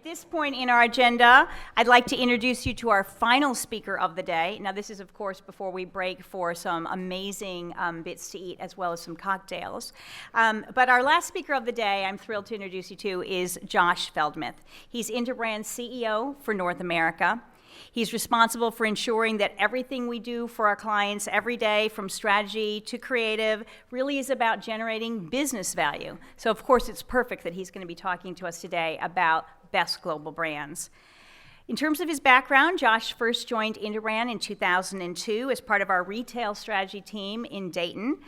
At this point in our agenda, I'd like to introduce you to our final speaker of the day. Now, this is, of course, before we break for some amazing bits to eat as well as some cocktails. But our last speaker of the day, I'm thrilled to introduce you to, is Josh Feldmeth. He's Interbrand's CEO for North America. He's responsible for ensuring that everything we do for our clients every day, from strategy to creative, really is about generating business value. So, of course, it's perfect that he's going to be talking to us today about best global brands. In terms of his background, Josh first joined Interbrand in 2002 as part of our retail strategy team in Dayton.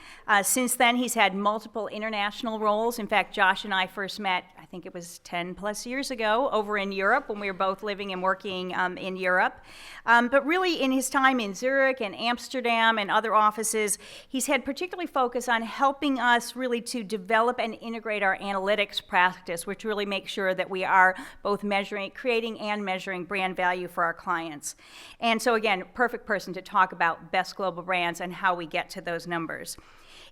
Since then, he's had multiple international roles. In fact, Josh and I first met, I think it was 10 plus years ago, over in Europe when we were both living and working in Europe. But really, in his time in Zurich and Amsterdam and other offices, he's had particularly focus on helping us really to develop and integrate our analytics practice, which really makes sure that we are both creating and measuring brand value for our clients. And so again, perfect person to talk about best global brands and how we get to those numbers.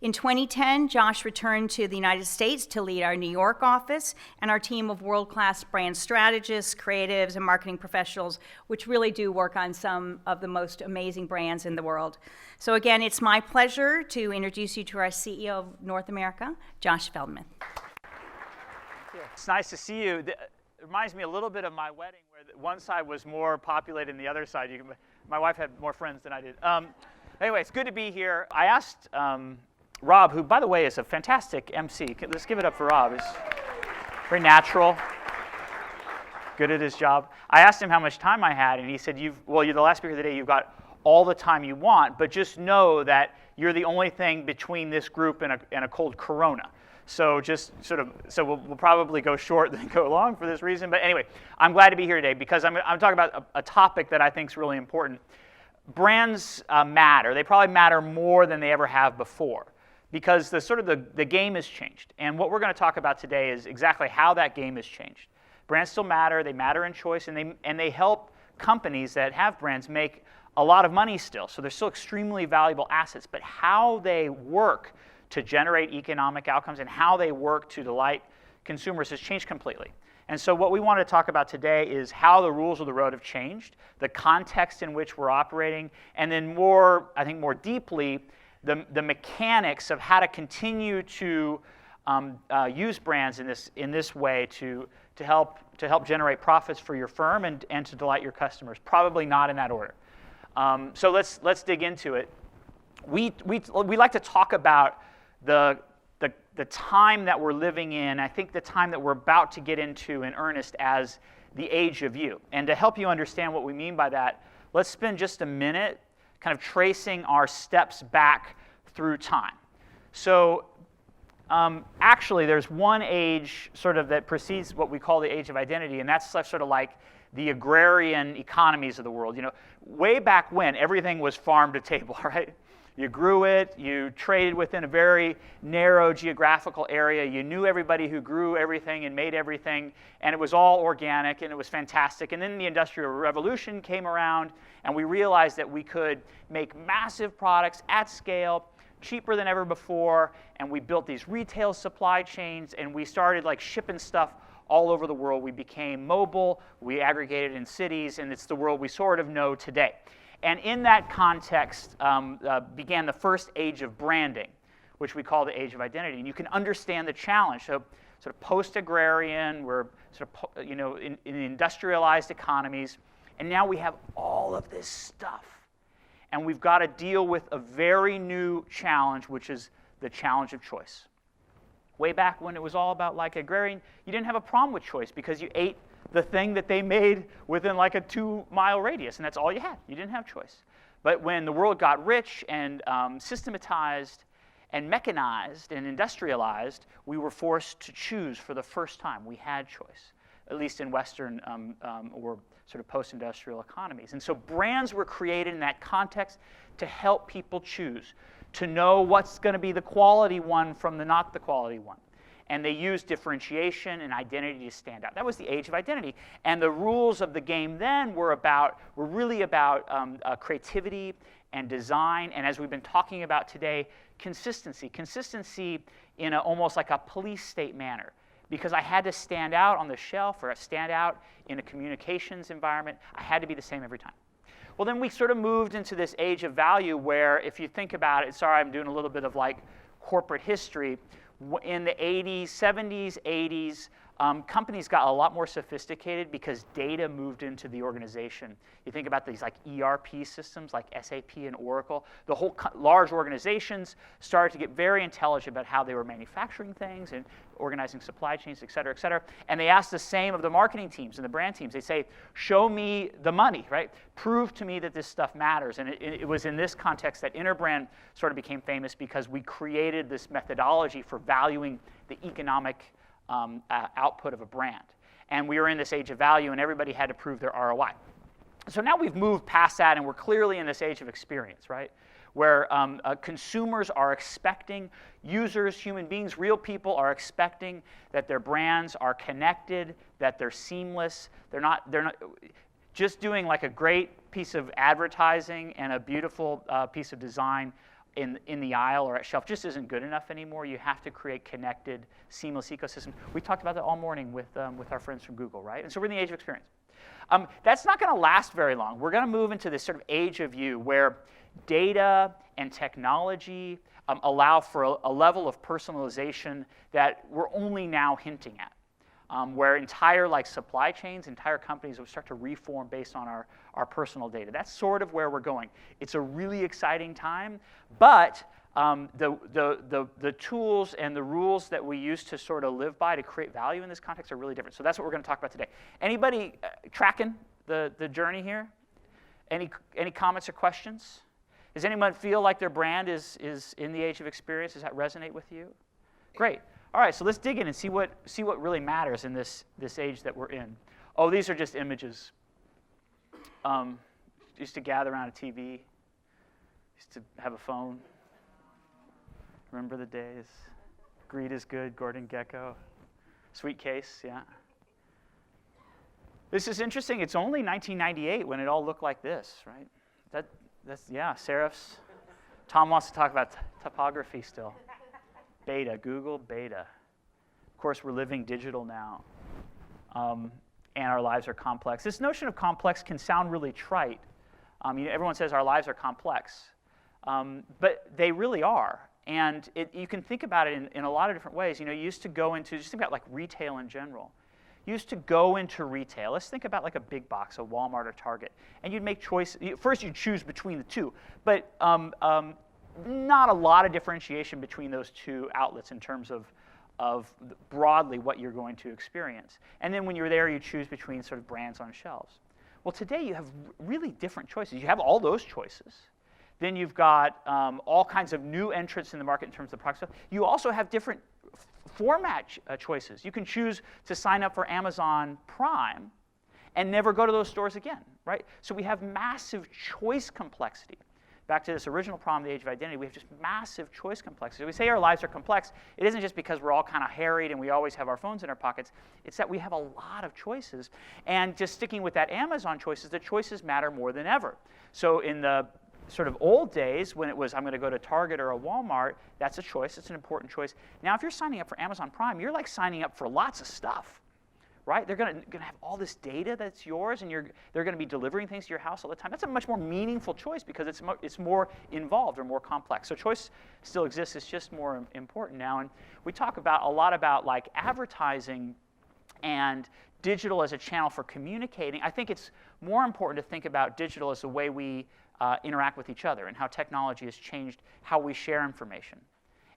In 2010, Josh returned to the United States to lead our New York office and our team of world-class brand strategists, creatives, and marketing professionals, which really do work on some of the most amazing brands in the world. So again, it's my pleasure to introduce you to our CEO of North America, Josh Feldmeth. It's nice to see you. It reminds me a little bit of my wedding, where one side was more populated than the other side. My wife had more friends than I did. Anyway, it's good to be here. I asked Rob, who, by the way, is a fantastic MC. Let's give it up for Rob. He's very natural, good at his job. I asked him how much time I had, and he said, you're the last speaker of the day. You've got all the time you want, but just know that you're the only thing between this group and a cold Corona. So we'll probably go short than go long for this reason. But anyway, I'm glad to be here today because I'm talking about a topic that I think is really important. Brands matter. They probably matter more than they ever have before because the game has changed. And what we're going to talk about today is exactly how that game has changed. Brands still matter. They matter in choice, and they help companies that have brands make a lot of money still. So they're still extremely valuable assets. But how they work to generate economic outcomes and how they work to delight consumers has changed completely. And so what we want to talk about today is how the rules of the road have changed, the context in which we're operating, and then more deeply, the mechanics of how to continue to use brands in this way to help generate profits for your firm and to delight your customers. Probably not in that order. So let's dig into it. We like to talk about the time that we're living in, I think the time that we're about to get into in earnest as the age of you. And to help you understand what we mean by that, let's spend just a minute kind of tracing our steps back through time. So actually, there's one age sort of that precedes what we call the age of identity, and that's sort of like the agrarian economies of the world. Way back when, everything was farm to table, right? You grew it, you traded within a very narrow geographical area, you knew everybody who grew everything and made everything, and it was all organic, and it was fantastic. And then the Industrial Revolution came around, and we realized that we could make massive products at scale, cheaper than ever before, and we built these retail supply chains, and we started shipping stuff all over the world. We became mobile, we aggregated in cities, and it's the world we sort of know today. And in that context began the first age of branding, which we call the age of identity. And you can understand the challenge. So sort of post-agrarian, we're sort of in industrialized economies, and now we have all of this stuff. And we've got to deal with a very new challenge, which is the challenge of choice. Way back when it was all about agrarian, you didn't have a problem with choice because you ate the thing that they made within a 2-mile radius, and that's all you had. You didn't have choice. But when the world got rich and systematized and mechanized and industrialized, we were forced to choose for the first time. We had choice, at least in Western or sort of post-industrial economies. And so brands were created in that context to help people choose, to know what's going to be the quality one from the not the quality one. And they used differentiation and identity to stand out. That was the age of identity. And the rules of the game then were really about creativity and design, and as we've been talking about today, consistency. Consistency in almost like a police state manner. because I had to stand out on the shelf or stand out in a communications environment. I had to be the same every time. Well, then we sort of moved into this age of value where, if you think about it, sorry, I'm doing a little bit of like corporate history. In the 80s, 70s, 80s, companies got a lot more sophisticated because data moved into the organization. You think about these like ERP systems like SAP and Oracle. The whole large organizations started to get very intelligent about how they were manufacturing things and organizing supply chains, et cetera, et cetera. And they asked the same of the marketing teams and the brand teams. They say, show me the money, right? Prove to me that this stuff matters. And it was in this context that Interbrand sort of became famous, because we created this methodology for valuing the economic output of a brand. And we were in this age of value, and everybody had to prove their ROI. So now we've moved past that, and we're clearly in this age of experience, right? Where consumers are expecting, users, human beings, real people are expecting that their brands are connected, that they're seamless. They're not just doing like a great piece of advertising and a beautiful piece of design in the aisle or at shelf just isn't good enough anymore. You have to create connected, seamless ecosystem. We talked about that all morning with our friends from Google, right? And so we're in the age of experience. That's not going to last very long. We're going to move into this sort of age of you where data and technology allow for a level of personalization that we're only now hinting at. Where entire like supply chains, entire companies will start to reform based on our personal data. That's sort of where we're going. It's a really exciting time, but the tools and the rules that we used to sort of live by to create value in this context are really different. So that's what we're going to talk about today. Anybody tracking the journey here? Any comments or questions? Does anyone feel like their brand is in the age of experience? Does that resonate with you? Great. All right, so let's dig in and see what really matters in this age that we're in. Oh, these are just images. Used to gather around a TV. Used to have a phone. Remember the days? Greed is good, Gordon Gekko. Sweet Case, yeah. This is interesting. It's only 1998 when it all looked like this, right? That's yeah, serifs. Tom wants to talk about typography still. Beta, Google Beta. Of course, we're living digital now, and our lives are complex. This notion of complex can sound really trite. Everyone says our lives are complex, but they really are. And you can think about it in a lot of different ways. You used to go into, just think about like retail in general. You used to go into retail. Let's think about like a big box, a Walmart or Target, and you'd make choices. First, you'd choose between the two, but not a lot of differentiation between those two outlets in terms of broadly what you're going to experience. And then when you're there, you choose between sort of brands on shelves. Well, today you have really different choices. You have all those choices. Then you've got all kinds of new entrants in the market in terms of products. You also have different format choices. You can choose to sign up for Amazon Prime and never go to those stores again, right? So we have massive choice complexity. Back to this original problem, the age of identity, we have just massive choice complexity. We say our lives are complex. It isn't just because we're all kind of harried and we always have our phones in our pockets. It's that we have a lot of choices. And just sticking with that Amazon choices, the choices matter more than ever. So in the sort of old days, when it was I'm going to go to Target or a Walmart, that's a choice. It's an important choice. Now, if you're signing up for Amazon Prime, you're like signing up for lots of stuff. Right? They're going to have all this data that's yours, and they're going to be delivering things to your house all the time. That's a much more meaningful choice because it's more involved or more complex. So choice still exists. It's just more important now. And we talk a lot about like advertising and digital as a channel for communicating. I think it's more important to think about digital as the way we interact with each other and how technology has changed how we share information.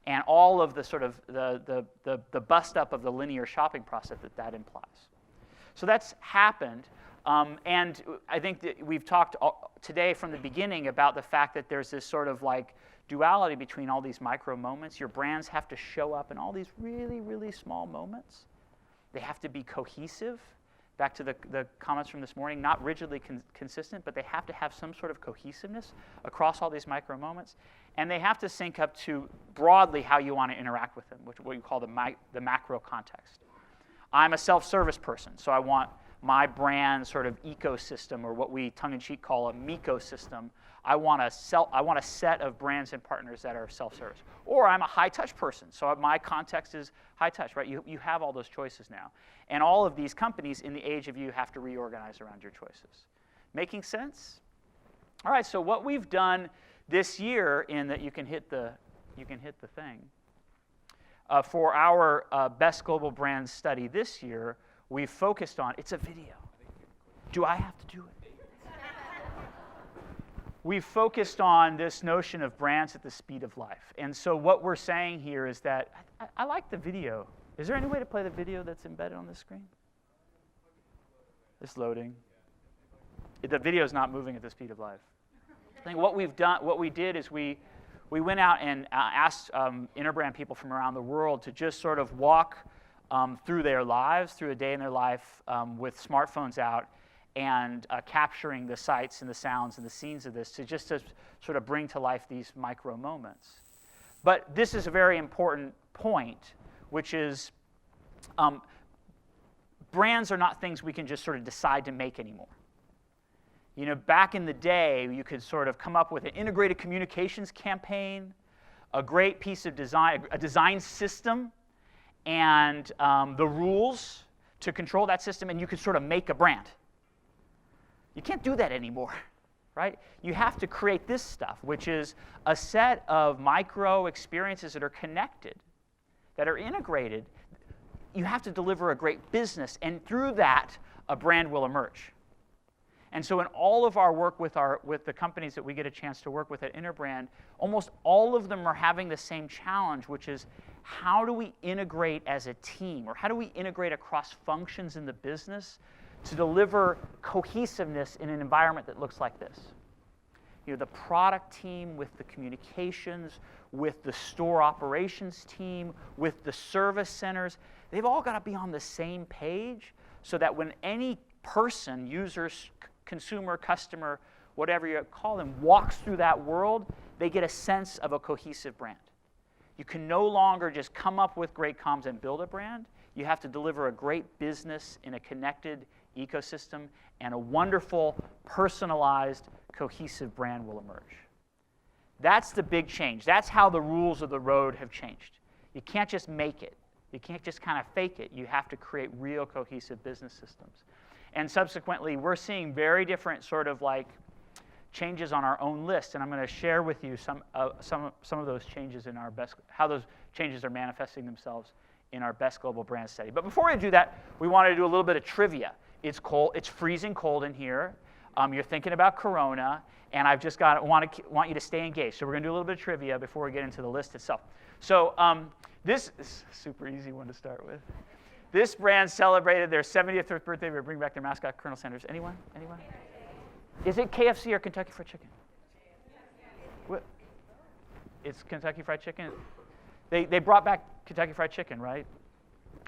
And all of the sort of the bust up of the linear shopping process that implies. So that's happened, and I think that we've talked today from the beginning about the fact that there's this sort of like duality between all these micro moments. Your brands have to show up in all these really, really small moments. They have to be cohesive. Back to the comments from this morning, not rigidly consistent, but they have to have some sort of cohesiveness across all these micro moments. And they have to sync up to broadly how you want to interact with them, which what you call the macro context. I'm a self-service person, so I want my brand sort of ecosystem, or what we tongue-in-cheek call a mecosystem. I want a set of brands and partners that are self-service. Or I'm a high-touch person, so my context is high-touch, right? You have all those choices now. And all of these companies in the age of you have to reorganize around your choices. Making sense? All right, so what we've done this year, in that you can hit the thing, for our Best Global Brand study this year, we've focused on, it's a video. Do I have to do it? We've focused on this notion of brands at the speed of life. And so what we're saying here is that, I like the video. Is there any way to play the video that's embedded on the screen? It's loading. The video's not moving at the speed of life. I think what we did is we went out and asked Interbrand people from around the world to just sort of walk through their lives, through a day in their life with smartphones out, and capturing the sights and the sounds and the scenes of this to sort of bring to life these micro moments. But this is a very important point, which is brands are not things we can just sort of decide to make anymore. You know, back in the day, you could sort of come up with an integrated communications campaign, a great piece of design, a design system, and the rules to control that system, and you could sort of make a brand. You can't do that anymore, right? You have to create this stuff, which is a set of micro experiences that are connected, that are integrated. You have to deliver a great business, and through that, a brand will emerge. And so in all of our work with the companies that we get a chance to work with at Interbrand, almost all of them are having the same challenge, which is how do we integrate as a team, or how do we integrate across functions in the business to deliver cohesiveness in an environment that looks like this? You know, the product team with the communications, with the store operations team, with the service centers, they've all got to be on the same page so that when any person, user, consumer, customer, whatever you call them, walks through that world, they get a sense of a cohesive brand. You can no longer just come up with great comms and build a brand. You have to deliver a great business in a connected ecosystem, and a wonderful, personalized, cohesive brand will emerge. That's the big change. That's how the rules of the road have changed. You can't just make it. You can't just kind of fake it. You have to create real cohesive business systems. And subsequently, we're seeing very different sort of like changes on our own list, and I'm going to share with you some of those changes in our how those changes are manifesting themselves in our Best Global Brand study. But before we do that, we want to do a little bit of trivia. It's cold. It's freezing cold in here. You're thinking about Corona, and I've just want you to stay engaged. So we're going to do a little bit of trivia before we get into the list itself. So this is a super easy one to start with. This brand celebrated their 70th birthday. We're bringing back their mascot, Colonel Sanders. Anyone? Anyone? Is it KFC or Kentucky Fried Chicken? What? It's Kentucky Fried Chicken? They brought back Kentucky Fried Chicken, right?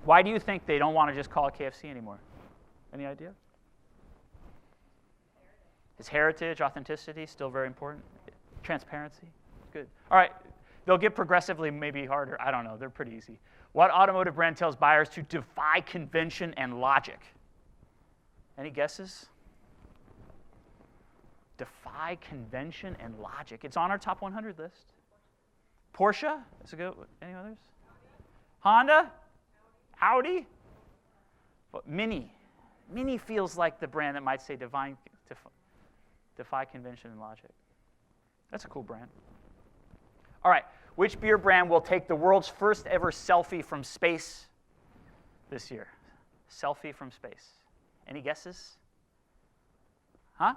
Why do you think they don't want to just call it KFC anymore? Any idea? Is heritage, authenticity still very important? Transparency? Good. All right. They'll get progressively maybe harder. I don't know. They're pretty easy. What automotive brand tells buyers to defy convention and logic? Any guesses? Defy convention and logic. It's on our top 100 list. Porsche? That's a good one. Any others? Honda? Audi? But Mini. Mini feels like the brand that might say defy convention and logic. That's a cool brand. All right. Which beer brand will take the world's first ever selfie from space this year? Selfie from space. Any guesses? Huh?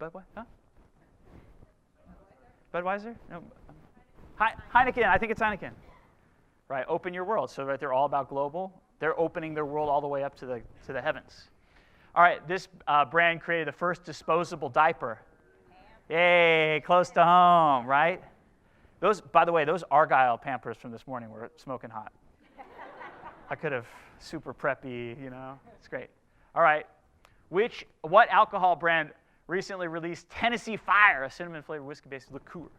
Budweiser? Huh? Budweiser? No. Heineken. I think it's Heineken. Right. Open your world. So right, they're all about global. They're opening their world all the way up to the heavens. All right. This brand created the first disposable diaper. Yay! Close to home, right? Those, by the way, those Argyle Pampers from this morning were smoking hot. I could have super preppy, you know. It's great. All right. What alcohol brand recently released Tennessee Fire, a cinnamon-flavored whiskey-based liqueur?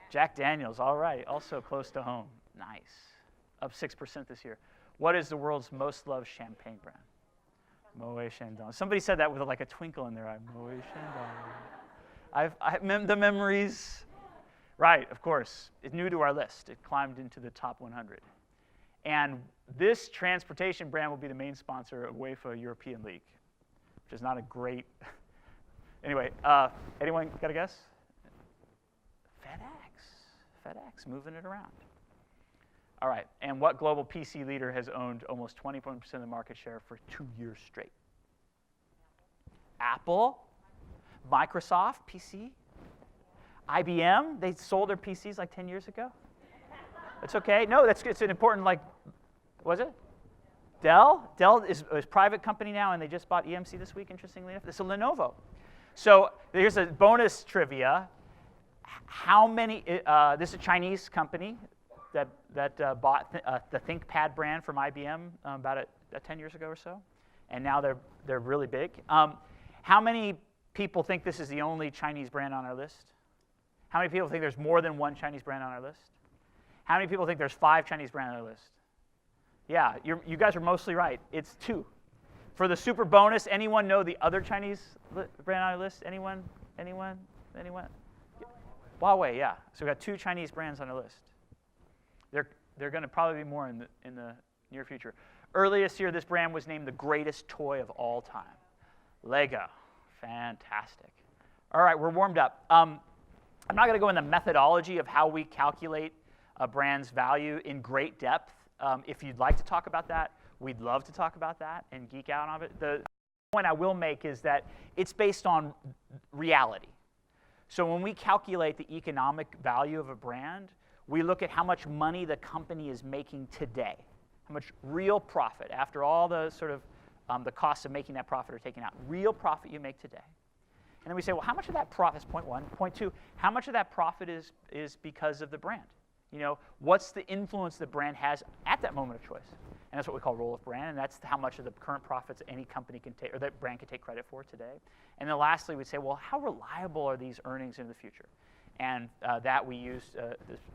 Jack Daniels. All right. Also close to home. Nice. Up 6% this year. What is the world's most loved champagne brand? Moet Chandon. Somebody said that with like a twinkle in their eye. Moet Chandon. The memories. Right, of course. It's new to our list. It climbed into the top 100. And this transportation brand will be the main sponsor of UEFA European League, which is not a great. Anyway, anyone got a guess? FedEx, moving it around. All right, and what global PC leader has owned almost 21% of the market share for 2 years straight? Apple, Microsoft, PC, IBM, they sold their PCs like 10 years ago. That's okay. No, it's an important, like, was it? Dell? Dell is a private company now, and they just bought EMC this week, interestingly enough. This is Lenovo. So here's a bonus trivia. How many, this is a Chinese company that bought the ThinkPad brand from IBM about 10 years ago or so, and now they're really big. How many people think this is the only Chinese brand on our list? How many people think there's more than one Chinese brand on our list? How many people think there's 5 Chinese brands on our list? Yeah, you guys are mostly right. It's 2. For the super bonus, anyone know the other Chinese brand on our list? Anyone? Huawei, yeah. So we've got 2 Chinese brands on our list. They're going to probably be more in the near future. Earlier this year, this brand was named the greatest toy of all time. Lego, fantastic. All right, we're warmed up. I'm not going to go in the methodology of how we calculate a brand's value in great depth. If you'd like to talk about that, we'd love to talk about that and geek out on it. The point I will make is that it's based on reality. So when we calculate the economic value of a brand, we look at how much money the company is making today, how much real profit, after all the sort of the costs of making that profit are taken out, real profit you make today. And then we say, well, how much of that profit is point 1? Point 2, how much of that profit is because of the brand? You know, what's the influence the brand has at that moment of choice? And that's what we call role of brand, and that's how much of the current profits any company can take, or that brand can take credit for today. And then lastly, we'd say, well, how reliable are these earnings in the future? And that we use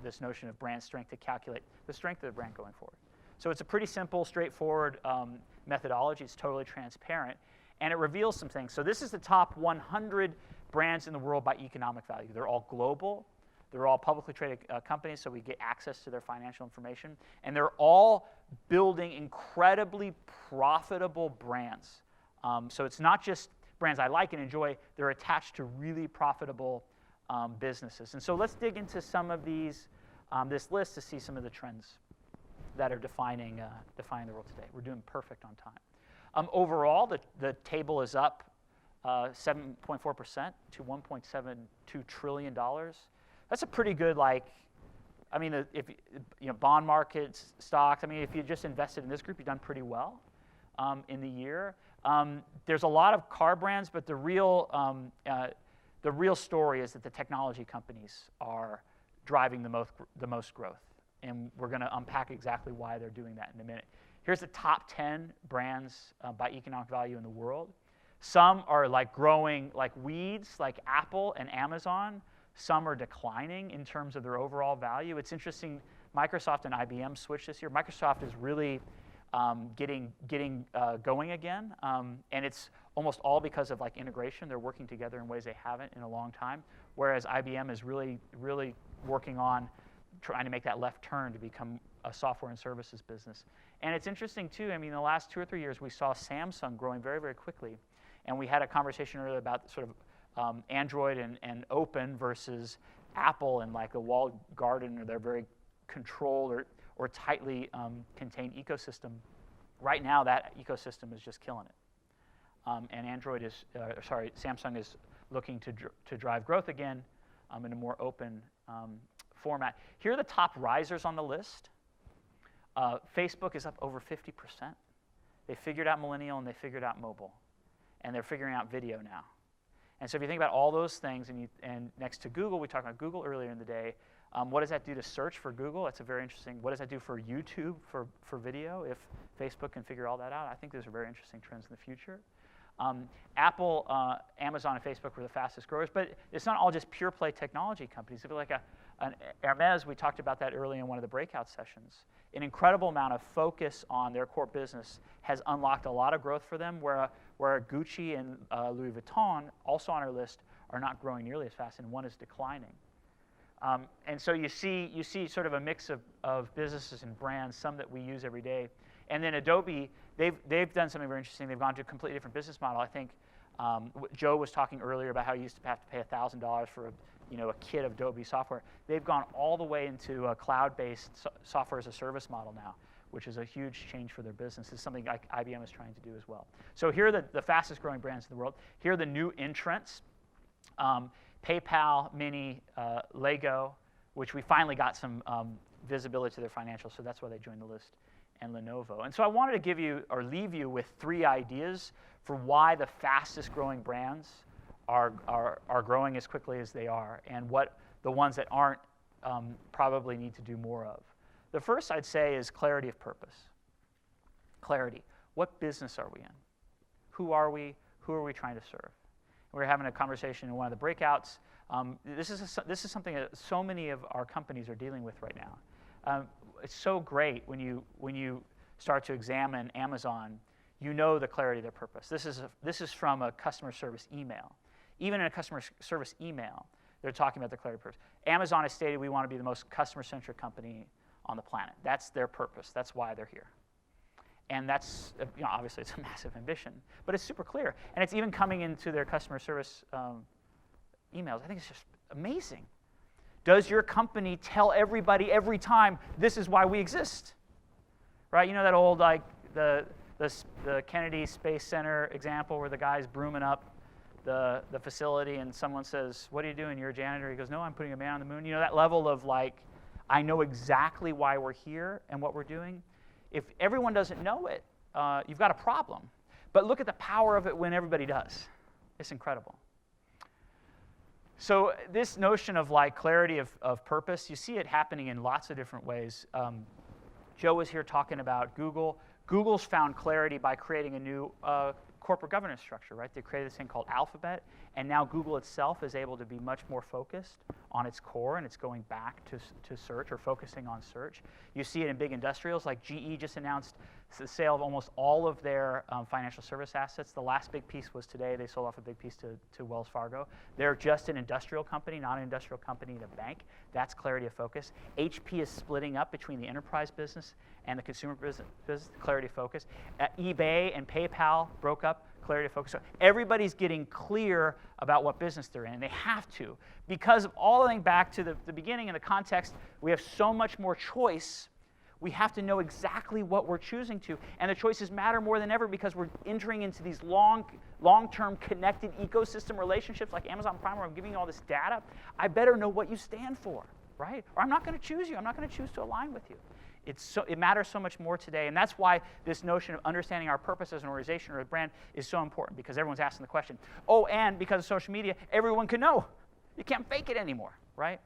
this notion of brand strength to calculate the strength of the brand going forward. So it's a pretty simple, straightforward methodology. It's totally transparent, and it reveals some things. So this is the top 100 brands in the world by economic value. They're all global. They're all publicly traded companies, so we get access to their financial information. And they're all building incredibly profitable brands. So it's not just brands I like and enjoy. They're attached to really profitable businesses. And so let's dig into some of these, this list to see some of the trends that are defining the world today. We're doing perfect on time. Overall, the table is up 7.4% to $1.72 trillion. That's a pretty good, like, I mean, if you know, bond markets, stocks. I mean, if you just invested in this group, you've done pretty well in the year. There's a lot of car brands, but the real story is that the technology companies are driving the most growth, and we're going to unpack exactly why they're doing that in a minute. Here's the top 10 brands by economic value in the world. Some are like growing like weeds, like Apple and Amazon. Some are declining in terms of their overall value. It's interesting, Microsoft and IBM switched this year. Microsoft is really getting going again, and it's almost all because of like integration. They're working together in ways they haven't in a long time, whereas IBM is really working on trying to make that left turn to become a software and services business. And it's interesting too, I mean, in the last 2 or 3 years, we saw Samsung growing very, very quickly, and we had a conversation earlier about sort of Android and open versus Apple and like a walled garden, or their very controlled or tightly contained ecosystem. Right now, that ecosystem is just killing it. And Samsung is looking to drive growth again in a more open format. Here are the top risers on the list. Facebook is up over 50%. They figured out millennial and they figured out mobile, and they're figuring out video now. And so if you think about all those things, and next to Google, we talked about Google earlier in the day, what does that do to search for Google? That's a very interesting. What does that do for YouTube for video if Facebook can figure all that out? I think those are very interesting trends in the future. Apple, Amazon, and Facebook were the fastest growers, but it's not all just pure play technology companies. If you look like an Hermes, we talked about that early in one of the breakout sessions. An incredible amount of focus on their core business has unlocked a lot of growth for them, where Gucci and Louis Vuitton, also on our list, are not growing nearly as fast, and one is declining. And so you see sort of a mix of businesses and brands, some that we use every day. And then Adobe, they've done something very interesting. They've gone to a completely different business model. I think Joe was talking earlier about how you used to have to pay $1,000 for a kit of Adobe software. They've gone all the way into a cloud-based software as a service model now, which is a huge change for their business. It's something like IBM is trying to do as well. So here are the fastest growing brands in the world. Here are the new entrants. PayPal, Mini, Lego, which we finally got some visibility to their financials, so that's why they joined the list, and Lenovo. And so I wanted to give you, or leave you with 3 ideas for why the fastest growing brands are growing as quickly as they are, and what the ones that aren't probably need to do more of. The first I'd say is clarity of purpose. Clarity. What business are we in? Who are we? Who are we trying to serve? We were having a conversation in one of the breakouts. This is something that so many of our companies are dealing with right now. It's so great when you start to examine Amazon, you know the clarity of their purpose. This is from a customer service email. Even in a customer service email, they're talking about the clarity of purpose. Amazon has stated we want to be the most customer-centric company on the planet. That's their purpose. That's why they're here. And that's, obviously it's a massive ambition, but it's super clear. And it's even coming into their customer service emails. I think it's just amazing. Does your company tell everybody every time, this is why we exist? Right? You know that old, like, the Kennedy Space Center example where the guy's brooming up the facility and someone says, what are you doing? You're a janitor. He goes, no, I'm putting a man on the moon. You know, that level of, like, I know exactly why we're here and what we're doing. If everyone doesn't know it, you've got a problem. But look at the power of it when everybody does. It's incredible. So this notion of like clarity of purpose, you see it happening in lots of different ways. Joe was here talking about Google. Google's found clarity by creating a new corporate governance structure, right? They created this thing called Alphabet, and now Google itself is able to be much more focused on its core, and it's going back to search, or focusing on search. You see it in big industrials, like GE just announced the sale of almost all of their financial service assets. The last big piece was today. They sold off a big piece to Wells Fargo. They're just an industrial company, not an industrial company to bank. That's clarity of focus. HP is splitting up between the enterprise business and the consumer business, clarity of focus. eBay and PayPal broke up, clarity of focus. So everybody's getting clear about what business they're in. They have to. Because of all the way back to the beginning and the context, we have so much more choice. We have to know exactly what we're choosing to. And the choices matter more than ever because we're entering into these long-term connected ecosystem relationships like Amazon Prime, where I'm giving you all this data. I better know what you stand for, right? Or I'm not going to choose you. I'm not going to choose to align with you. It matters so much more today, and that's why this notion of understanding our purpose as an organization or a brand is so important, because everyone's asking the question. Oh, and because of social media, everyone can know. You can't fake it anymore, right?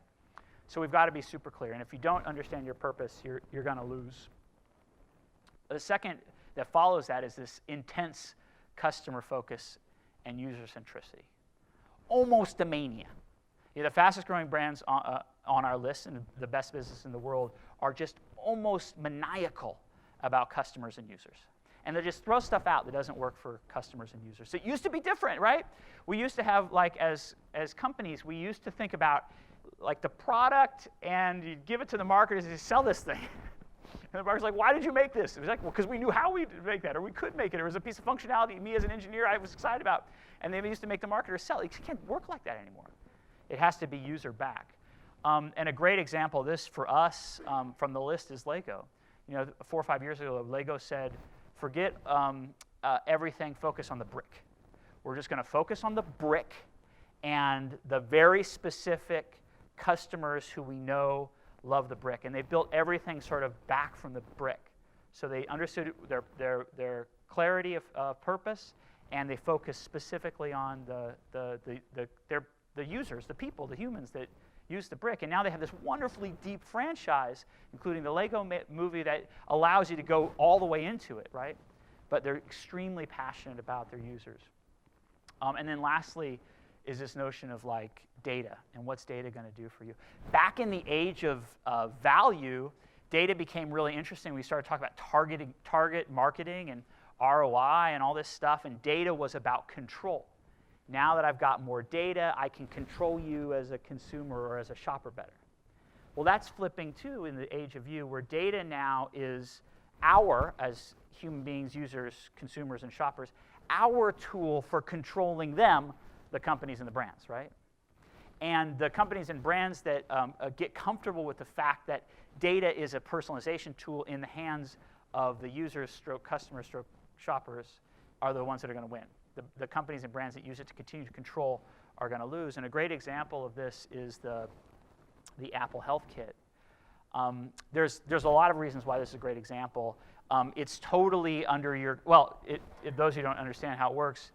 So we've got to be super clear, and if you don't understand your purpose, you're going to lose. The second that follows that is this intense customer focus and user centricity. Almost a mania. The fastest growing brands on our list and the best business in the world are just almost maniacal about customers and users. And they just throw stuff out that doesn't work for customers and users. It used to be different, right? We used to have, like, as companies, we used to think about, like, the product, and you give it to the marketers and you sell this thing. And the marketer's like, why did you make this? It was like, well, because we knew how we'd make that, or we could make it. It was a piece of functionality me as an engineer I was excited about. And they used to make the marketer sell it. It can't work like that anymore. It has to be user back. And a great example of this for us from the list is Lego. 4 or 5 years ago, Lego said, forget everything, focus on the brick. We're just going to focus on the brick and the very specific customers who we know love the brick. And they built everything sort of back from the brick. So they understood their clarity of purpose, and they focused specifically on the users, the people, the humans that use the brick. And now they have this wonderfully deep franchise, including the Lego movie, that allows you to go all the way into it, right? but they're extremely passionate about their users. And then lastly is this notion of like data, and what's data going to do for you? Back in the age of value, data became really interesting. We started talking about target marketing and ROI and all this stuff, and data was about control. Now that I've got more data, I can control you as a consumer or as a shopper better. Well, that's flipping too in the age of you, where data now is as human beings, users, consumers, and shoppers, our tool for controlling them, the companies and the brands, right? And the companies and brands that get comfortable with the fact that data is a personalization tool in the hands of the users, stroke customers, stroke shoppers, are the ones that are going to win. The companies and brands that use it to continue to control are going to lose. And a great example of this is the Apple Health Kit. There's a lot of reasons why this is a great example. It's totally under your, if those of you don't understand how it works,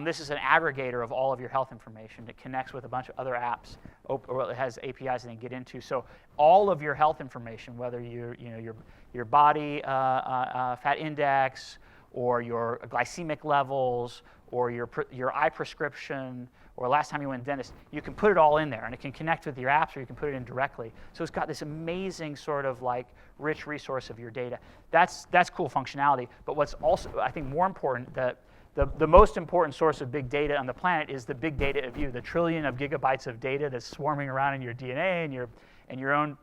this is an aggregator of all of your health information. It connects with a bunch of other apps, or it has APIs that they can get into. So all of your health information, whether your body fat index, or your glycemic levels, or your eye prescription, or last time you went to the dentist, you can put it all in there, and it can connect with your apps, or you can put it in directly. So it's got this amazing sort of like rich resource of your data. That's cool functionality. But what's also, I think, more important, that the most important source of big data on the planet is the big data of you, the trillion of gigabytes of data that's swarming around in your DNA and your own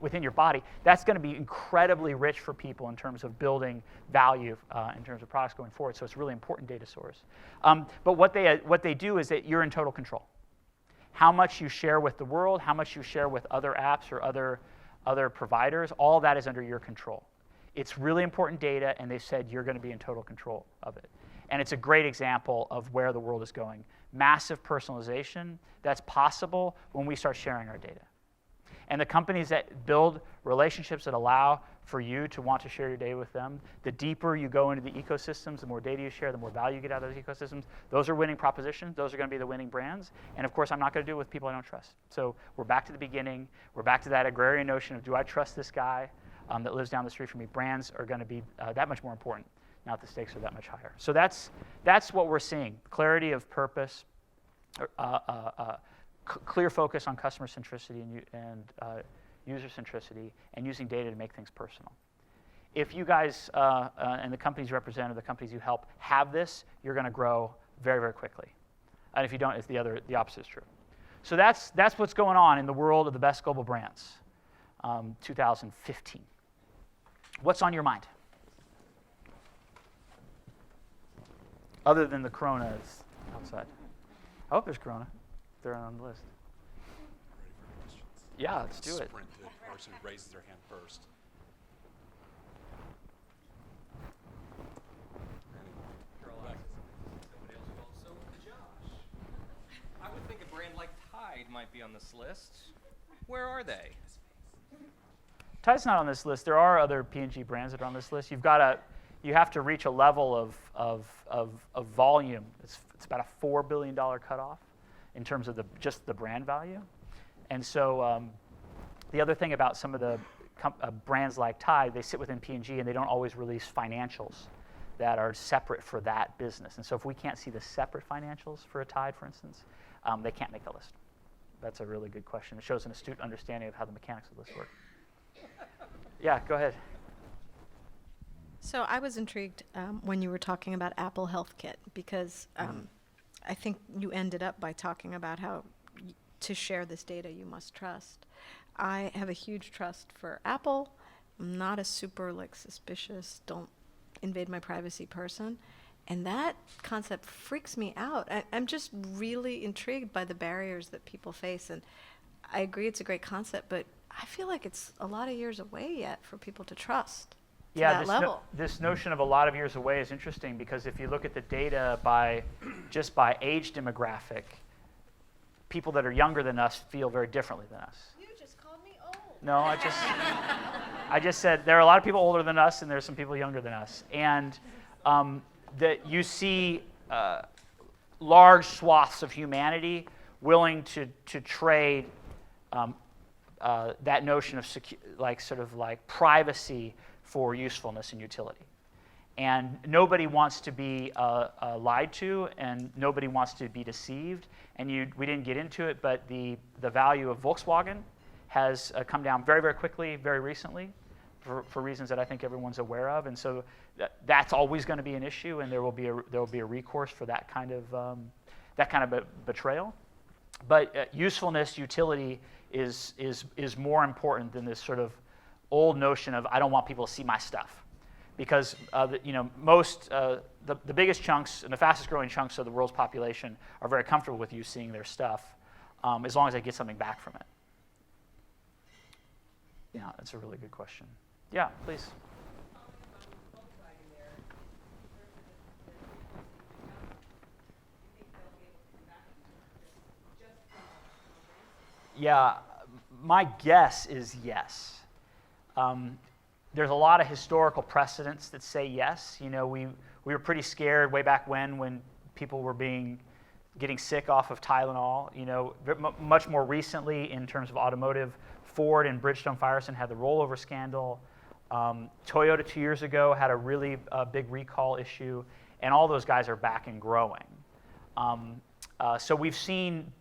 within your body. That's going to be incredibly rich for people in terms of building value in terms of products going forward. So it's a really important data source. But what they do is that you're in total control. How much you share with the world, how much you share with other apps or other providers, all that is under your control. It's really important data, and they've said you're going to be in total control of it. And it's a great example of where the world is going. Massive personalization that's possible when we start sharing our data. And the companies that build relationships that allow for you to want to share your data with them, the deeper you go into the ecosystems, the more data you share, the more value you get out of those ecosystems. Those are winning propositions. Those are going to be the winning brands. And of course, I'm not going to do it with people I don't trust. So we're back to the beginning. We're back to that agrarian notion of, do I trust this guy that lives down the street from me? Brands are going to be that much more important. Now the stakes are that much higher. So that's what we're seeing. Clarity of purpose, clear focus on customer centricity and user centricity, and using data to make things personal. If you guys and the companies you represent, or the companies you help, have this, you're going to grow very, very quickly. And if you don't, it's the opposite is true. So that's what's going on in the world of the best global brands, 2015. What's on your mind? Other than the Corona is outside. I hope there's Corona. They're on the list. Ready for questions? Yeah, let's do it. Sprint to the person who raises their hand first. So, Josh, I would think a brand like Tide might be on this list. Where are they? Tide's not on this list. There are other P&G brands that are on this list. You have to reach a level of volume. It's about a $4 billion cutoff in terms of just the brand value. And so the other thing about some of the brands like Tide, they sit within P&G and they don't always release financials that are separate for that business. And so if we can't see the separate financials for a Tide, for instance, they can't make the list. That's a really good question. It shows an astute understanding of how the mechanics of this work. Yeah, go ahead. So I was intrigued when you were talking about Apple Health Kit, because I think you ended up by talking about how to share this data you must trust. I have a huge trust for Apple. I'm not a super suspicious, don't invade my privacy person. And that concept freaks me out. I'm just really intrigued by the barriers that people face. And I agree it's a great concept, but I feel like it's a lot of years away yet for people to trust. Yeah, this notion of a lot of years away is interesting, because if you look at the data just by age demographic, people that are younger than us feel very differently than us. You just called me old. No, I just said there are a lot of people older than us, and there's some people younger than us, and that you see large swaths of humanity willing to trade that notion of privacy for usefulness and utility. And nobody wants to be lied to, and nobody wants to be deceived. And we didn't get into it, but the value of Volkswagen has come down very, very quickly, very recently, for reasons that I think everyone's aware of. And so that's always going to be an issue, and there will be a recourse for that kind of betrayal. But usefulness, utility is more important than this sort of old notion of I don't want people to see my stuff, because the biggest chunks and the fastest growing chunks of the world's population are very comfortable with you seeing their stuff, as long as they get something back from it. Yeah, that's a really good question. Yeah, please. Yeah, my guess is yes. There's a lot of historical precedents that say yes. We were pretty scared way back when people were getting sick off of Tylenol. Much more recently in terms of automotive, Ford and Bridgestone Firestone had the rollover scandal. Toyota 2 years ago had a really big recall issue, and all those guys are back and growing. So we've seen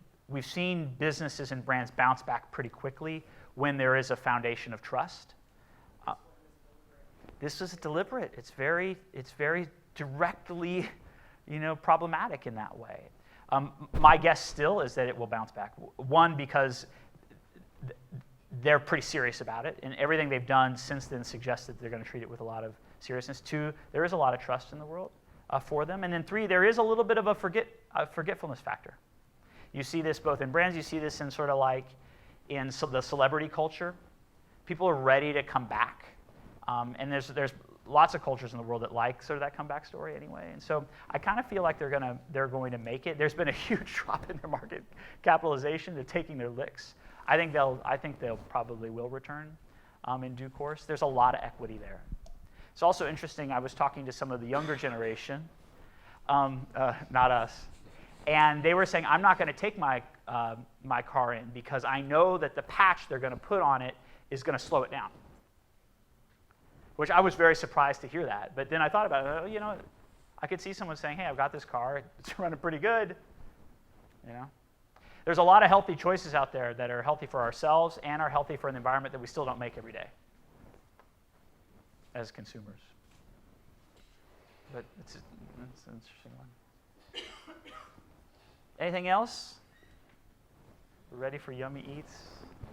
businesses and brands bounce back pretty quickly when there is a foundation of trust. This is deliberate. It's very directly, problematic in that way. My guess still is that it will bounce back. One, because they're pretty serious about it, and everything they've done since then suggests that they're going to treat it with a lot of seriousness. Two, there is a lot of trust in the world for them. And then three, there is a little bit of a forgetfulness factor. You see this both in brands, you see this in sort of like in the celebrity culture. People are ready to come back. And there's lots of cultures in the world that like sort of that comeback story anyway. And so I kind of feel like they're going to make it. There's been a huge drop in their market capitalization. They're taking their licks. I think they'll probably will return in due course. There's a lot of equity there. It's also interesting. I was talking to some of the younger generation, not us, and they were saying, I'm not going to take my car in because I know that the patch they're going to put on it is going to slow it down. Which I was very surprised to hear that. But then I thought about it. I could see someone saying, hey, I've got this car. It's running pretty good. There's a lot of healthy choices out there that are healthy for ourselves and are healthy for the environment that we still don't make every day as consumers. But it's an interesting one. Anything else? We're ready for yummy eats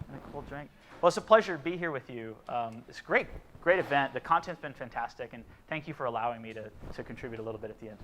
and a cool drink. Well, it's a pleasure to be here with you. It's a great event. The content's been fantastic, and thank you for allowing me to contribute a little bit at the end.